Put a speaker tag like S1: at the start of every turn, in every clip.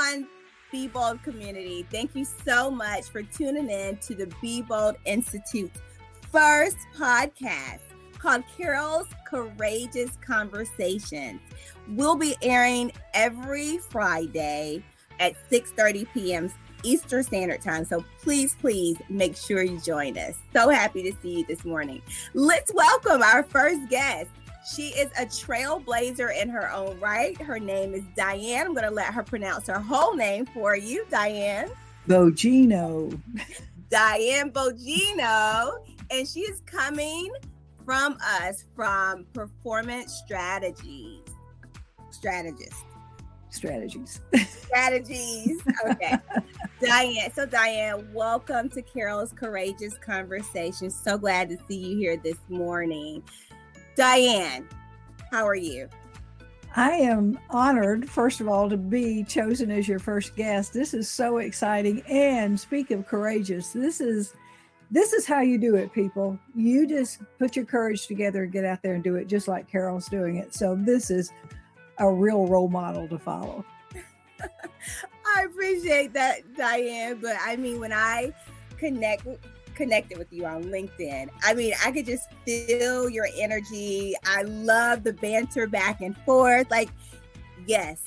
S1: on, Be Bold community. Thank you so much for tuning in to the Be Bold Institute's first podcast called Carol's Courageous Conversations. We'll be airing every Friday at 6:30 p.m. Eastern Standard Time. So please make sure you join us. So happy to see you this morning. Let's welcome our first guest. She is a trailblazer in her own right. Her name is Diane. I'm going to let her pronounce her whole name for you. Diane
S2: Bogino.
S1: Diane Bogino. And she is coming from us from Performance Strategist. Okay. Diane, welcome to Carol's Courageous Conversations. So glad to see you here this morning. Diane, how are you?
S2: I am honored, first of all, to be chosen as your first guest. This is so exciting. And speak of courageous, this is how you do it, people. You just put your courage together and get out there and do it just like Carol's doing it. So this is a real role model to follow.
S1: I appreciate that, Diane. But I mean, when I connected with you on LinkedIn, I mean, I could just feel your energy. I love the banter back and forth. Like, yes,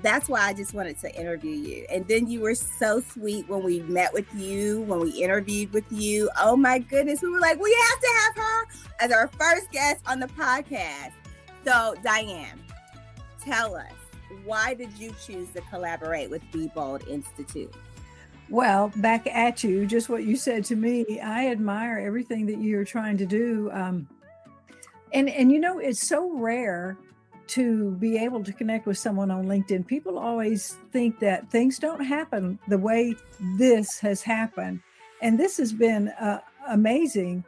S1: that's why I just wanted to interview you. And then you were so sweet when we met with you, when we interviewed with you. Oh my goodness. We were like, we have to have her as our first guest on the podcast. So Diane, tell us, why did you choose to collaborate with Be Bold Institute?
S2: Well, back at you, just what you said to me. I admire everything that you're trying to do. And you know, it's so rare to be able to connect with someone on LinkedIn. People always think that things don't happen the way this has happened. And this has been amazing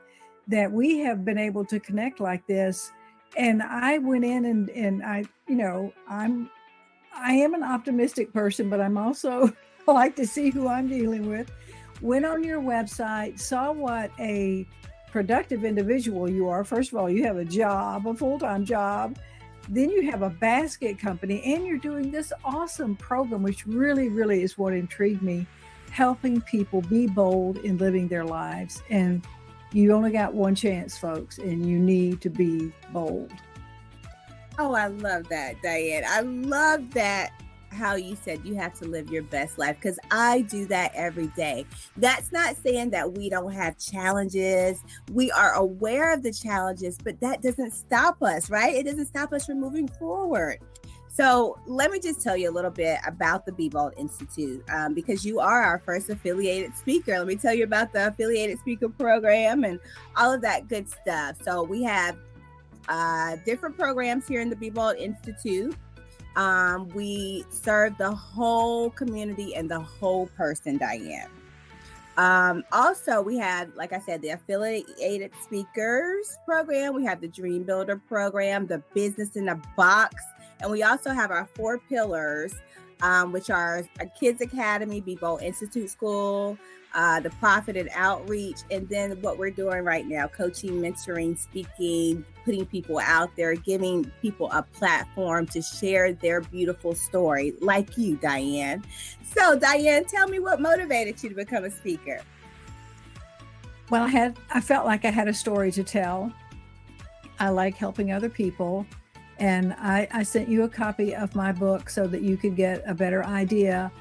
S2: that we have been able to connect like this. And I went in and I am an optimistic person, but I'm also like to see who I'm dealing with. Went on your website, saw what a productive individual you are. First of all, you have a job, a full-time job. Then you have a basket company, and you're doing this awesome program, which really, really is what intrigued me, helping people be bold in living their lives. And you only got one chance, folks, and you need to be bold.
S1: Oh, I love that, Diane. I love that, how you said you have to live your best life, because I do that every day. That's not saying that we don't have challenges. We are aware of the challenges, but that doesn't stop us, right? It doesn't stop us from moving forward. So let me just tell you a little bit about the Be Bold Institute, because you are our first affiliated speaker. Let me tell you about the affiliated speaker program and all of that good stuff. So we have different programs here in the Be Bold Institute. We serve the whole community and the whole person, Diane. Also, we have, like I said, the affiliated speakers program. We have the Dream Builder program, the Business in a Box. And we also have our 4 pillars, which are a Kids Academy, Be Bold Institute School, the Profit and Outreach, and then what we're doing right now, coaching, mentoring, speaking, putting people out there, giving people a platform to share their beautiful story, like you, Diane. So, Diane, tell me what motivated you to become a speaker.
S2: Well, I felt like I had a story to tell. I like helping other people. And I sent you a copy of my book so that you could get a better idea.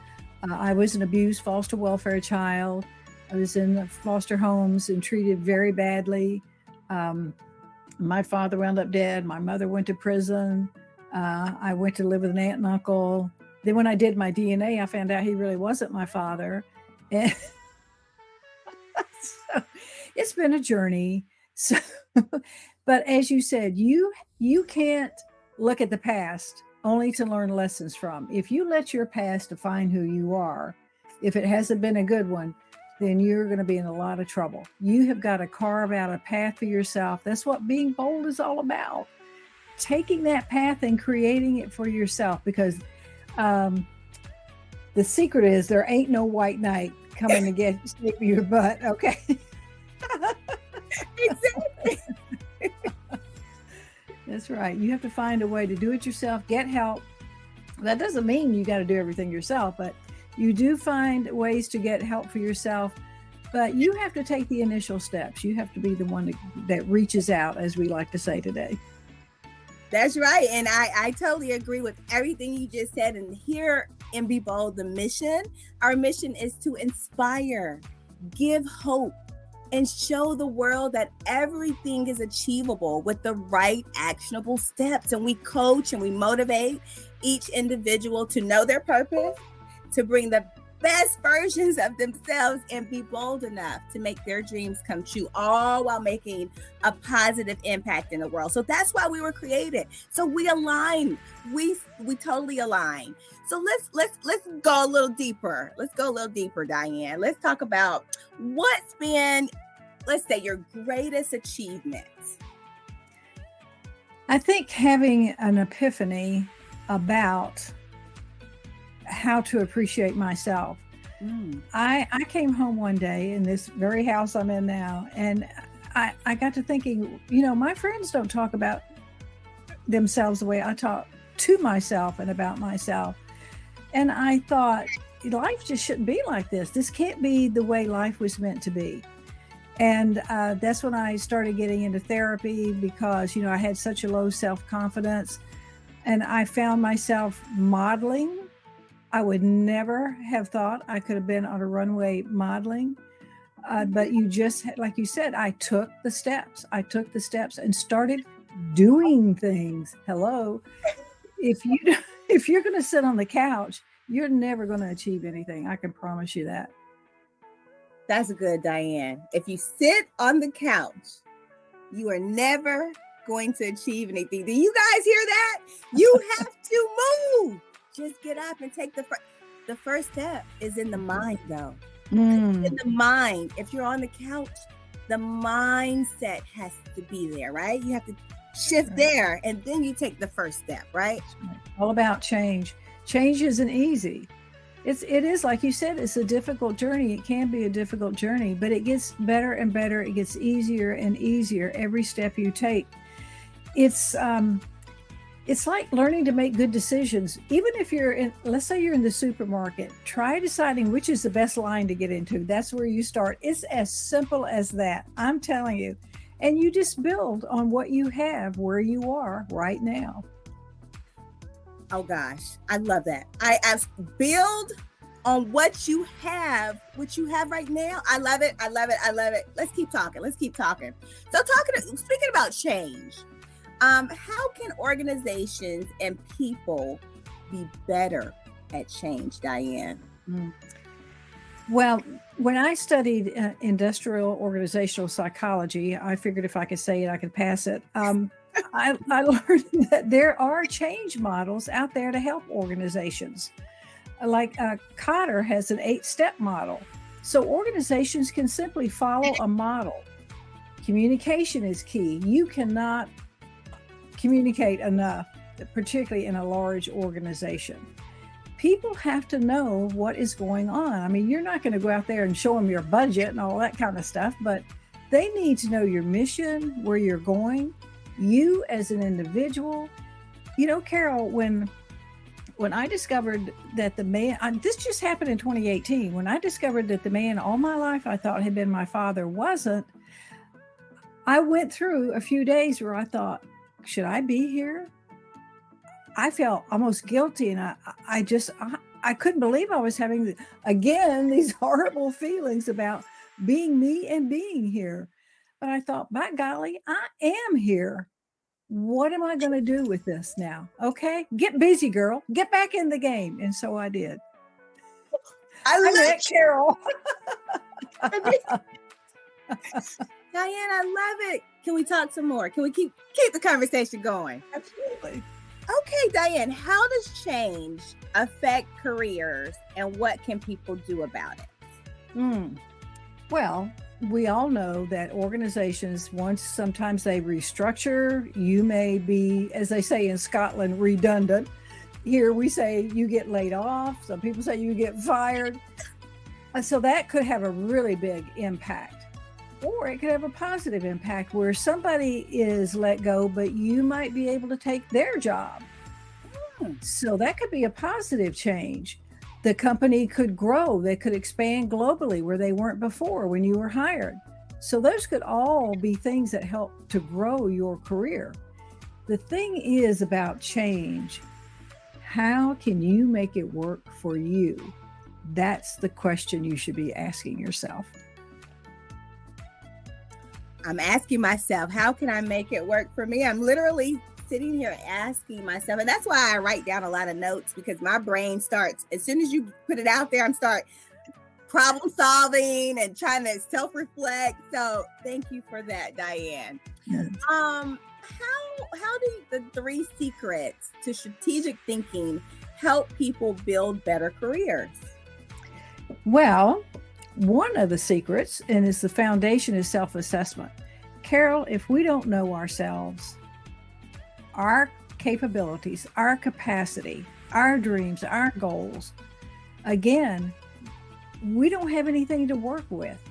S2: I was an abused foster welfare child. I was in foster homes and treated very badly. My father wound up dead. My mother went to prison. I went to live with an aunt and uncle. Then when I did my DNA, I found out he really wasn't my father. And so it's been a journey. So, but as you said, you can't look at the past only to learn lessons from. If you let your past define who you are, if it hasn't been a good one, then you're going to be in a lot of trouble. You have got to carve out a path for yourself. That's what being bold is all about. Taking that path and creating it for yourself, because the secret is there ain't no white knight coming to get your butt. Okay.
S1: Exactly.
S2: That's right. You have to find a way to do it yourself, get help, That doesn't mean you got to do everything yourself, but you do find ways to get help for yourself. But you have to take the initial steps. You have to be the one that reaches out, as we like to say today.
S1: That's right. And I totally agree with everything you just said. And here in Be Bold, our mission is to inspire, give hope, and show the world that everything is achievable with the right actionable steps. And we coach and we motivate each individual to know their purpose, to bring the best versions of themselves, and be bold enough to make their dreams come true, all while making a positive impact in the world. So that's why we were created. So we align. We totally align. So let's go a little deeper. Let's go a little deeper, Diane. Let's talk about what's been, let's say, your greatest achievements.
S2: I think having an epiphany about how to appreciate myself. I came home one day in this very house I'm in now, and I got to thinking, my friends don't talk about themselves the way I talk to myself and about myself. And I thought, life just shouldn't be like this. This can't be the way life was meant to be. And that's when I started getting into therapy, because, I had such a low self-confidence, and I found myself modeling. I would never have thought I could have been on a runway modeling. But you just, like you said, I took the steps and started doing things. Hello. If you're going to sit on the couch, you're never going to achieve anything. I can promise you that.
S1: That's good, Diane. If you sit on the couch, you are never going to achieve anything. Do you guys hear that? You have to move. Just get up and take the first step is in the mind, though. In the mind. If you're on the couch, the mindset has to be there, right? You have to shift there, and then you take the first step, right?
S2: All about change. Change isn't easy. It is, like you said, it's a difficult journey. It can be a difficult journey, but it gets better and better. It gets easier and easier every step you take. It's like learning to make good decisions. Even if let's say you're in the supermarket, try deciding which is the best line to get into. That's where you start. It's as simple as that. I'm telling you. And you just build on what you have where you are right now.
S1: Oh gosh, I love that. I build on what you have right now. I love it. Let's keep talking. So speaking about change, how can organizations and people be better at change, Diane?
S2: Well, when I studied industrial organizational psychology, I figured if I could say it, I could pass it. I learned that there are change models out there to help organizations. Like Cotter has an 8-step model. So organizations can simply follow a model. Communication is key. You cannot communicate enough, particularly in a large organization. People have to know what is going on. I mean, you're not going to go out there and show them your budget and all that kind of stuff, but they need to know your mission, where you're going, you as an individual. Carol, when I discovered that the man, this just happened in 2018, when I discovered that the man all my life I thought had been my father wasn't, I went through a few days where I thought, should I be here? I felt almost guilty, and I couldn't believe I was having, again, these horrible feelings about being me and being here. But I thought, by golly, I am here. What am I going to do with this now? Okay, get busy, girl. Get back in the game. And so I did.
S1: I
S2: met Carol.
S1: Diane, I love it. Can we talk some more? Can we keep the conversation going?
S2: Absolutely.
S1: Okay, Diane, how does change affect careers, and what can people do about it?
S2: Well, we all know that organizations, sometimes they restructure. You may be, as they say in Scotland, redundant. Here we say you get laid off. Some people say you get fired. So that could have a really big impact. Or it could have a positive impact where somebody is let go, but you might be able to take their job. So that could be a positive change. The company could grow, they could expand globally where they weren't before when you were hired. So those could all be things that help to grow your career. The thing is about change, how can you make it work for you? That's the question you should be asking yourself.
S1: I'm asking myself, how can I make it work for me? I'm literally sitting here asking myself, and that's why I write down a lot of notes, because my brain starts, as soon as you put it out there, I'm start problem solving and trying to self-reflect. So thank you for that, Diane.
S2: Yes.
S1: How do the 3 secrets to strategic thinking help people build better careers?
S2: Well, one of the secrets, and it's the foundation, is self-assessment. Carol, if we don't know ourselves, our capabilities, our capacity, our dreams, our goals, again, we don't have anything to work with.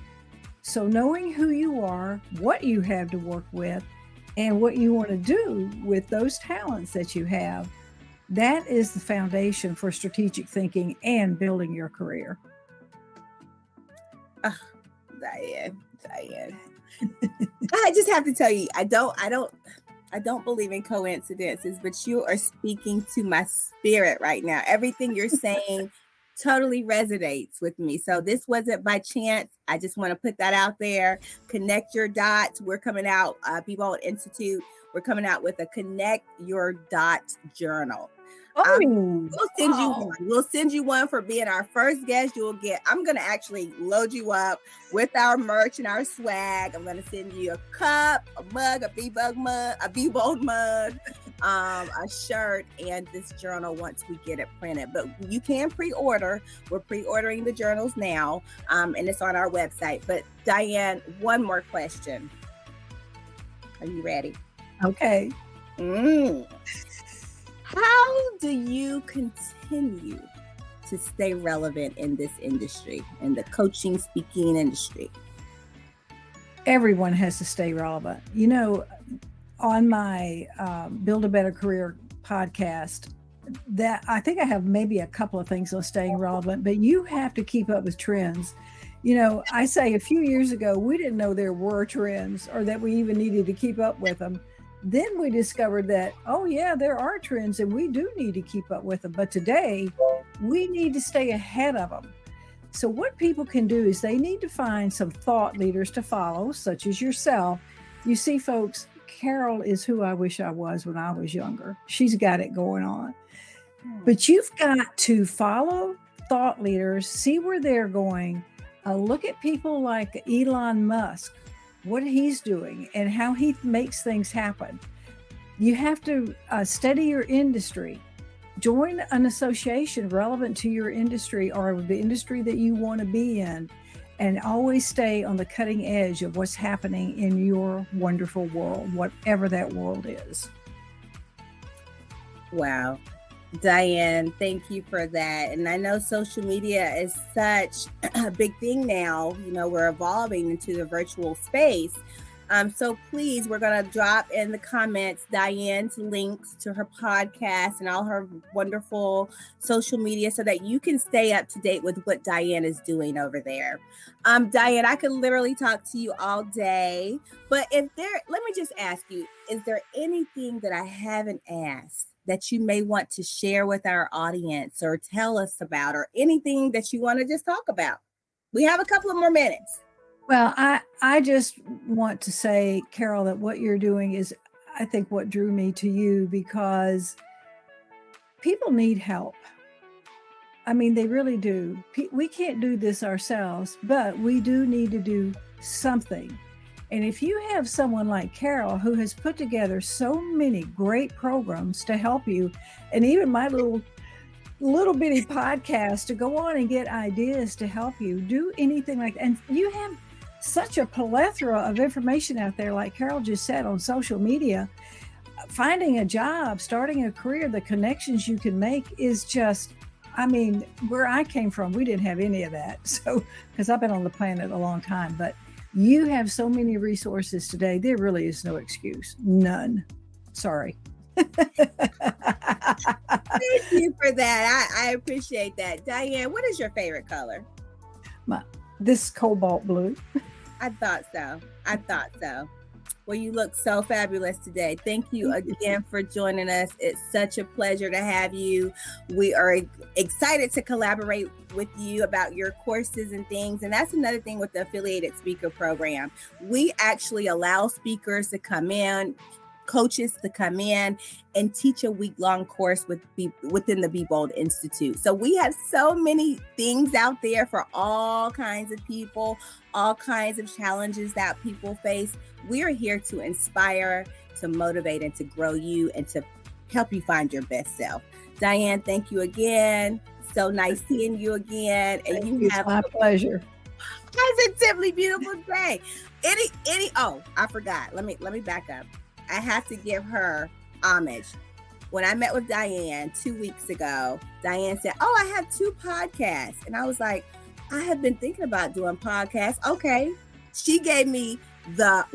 S2: So knowing who you are, what you have to work with, and what you want to do with those talents that you have, that is the foundation for strategic thinking and building your career.
S1: Diane. I just have to tell you, I don't believe in coincidences, but you are speaking to my spirit right now. Everything you're saying totally resonates with me. So this wasn't by chance. I just want to put that out there. Connect your dots. We're coming out, People Institute, we're coming out with a Connect Your Dots journal. We'll send you one for being our first guest. I'm going to actually load you up with our merch and our swag. I'm going to send you a cup, a mug, a Be Bold mug, a shirt, and this journal once we get it printed. But you can pre-order. We're pre-ordering the journals now, and it's on our website. But Diane, one more question. Are you ready?
S2: Okay.
S1: How do you continue to stay relevant in this industry, in the coaching, speaking industry?
S2: Everyone has to stay relevant. You know, on my Build a Better Career podcast, that I think I have maybe a couple of things on staying relevant, but you have to keep up with trends. You know, I say a few years ago, we didn't know there were trends or that we even needed to keep up with them. Then we discovered that, oh yeah, there are trends and we do need to keep up with them. But today we need to stay ahead of them. So what people can do is they need to find some thought leaders to follow, such as yourself. You see, folks, Carol is who I wish I was when I was younger. She's got it going on. But you've got to follow thought leaders, see where they're going. Look at people like Elon Musk, what he's doing and how he makes things happen. You have to study your industry. Join an association relevant to your industry or the industry that you want to be in, and always stay on the cutting edge of what's happening in your wonderful world, whatever that world is.
S1: Wow. Diane, thank you for that. And I know social media is such a big thing now. You know, we're evolving into the virtual space. So please, we're going to drop in the comments Diane's links to her podcast and all her wonderful social media so that you can stay up to date with what Diane is doing over there. Diane, I could literally talk to you all day, but let me just ask you, is there anything that I haven't asked that you may want to share with our audience or tell us about, or anything that you want to just talk about? We have a couple of more minutes.
S2: Well, I just want to say, Carol, that what you're doing is, I think, what drew me to you, because people need help. I mean, they really do. We can't do this ourselves, but we do need to do something. And if you have someone like Carol, who has put together so many great programs to help you, and even my little bitty podcast to go on and get ideas to help you do anything like that. And you have such a plethora of information out there, like Carol just said, on social media. Finding a job, starting a career, the connections you can make is just, I mean, where I came from, we didn't have any of that. So, because I've been on the planet a long time, but you have so many resources today, there really is no excuse. None. Sorry.
S1: Thank you for that. I appreciate that. Diane, what is your favorite color?
S2: This cobalt blue.
S1: I thought so. I thought so. Well, you look so fabulous today. Thank you again for joining us. It's such a pleasure to have you. We are excited to collaborate with you about your courses and things. And that's another thing with the affiliated speaker program. We actually allow speakers to come in, coaches to come in and teach a week-long course within the Be Bold Institute. So we have so many things out there for all kinds of people, all kinds of challenges that people face. We are here to inspire, to motivate, and to grow you and to help you find your best self. Diane, thank you again. So nice seeing you again. And you have
S2: my pleasure.
S1: Positively beautiful day. I forgot. Let me back up. I have to give her homage. When I met with Diane 2 weeks ago, Diane said, "Oh, I have 2 podcasts." And I was like, I have been thinking about doing podcasts. Okay. She gave me the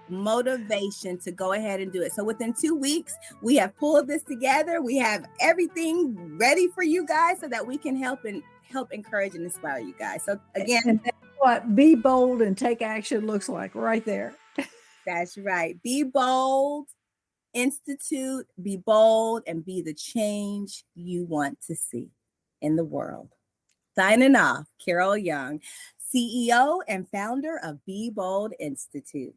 S1: motivation to go ahead and do it. So within 2 weeks, we have pulled this together. We have everything ready for you guys so that we can help encourage and inspire you guys. So again,
S2: and that's what Be Bold and Take Action looks like right there.
S1: That's right. Be Bold Institute, be bold and be the change you want to see in the world. Signing off, Carol Young, CEO and founder of Be Bold Institute.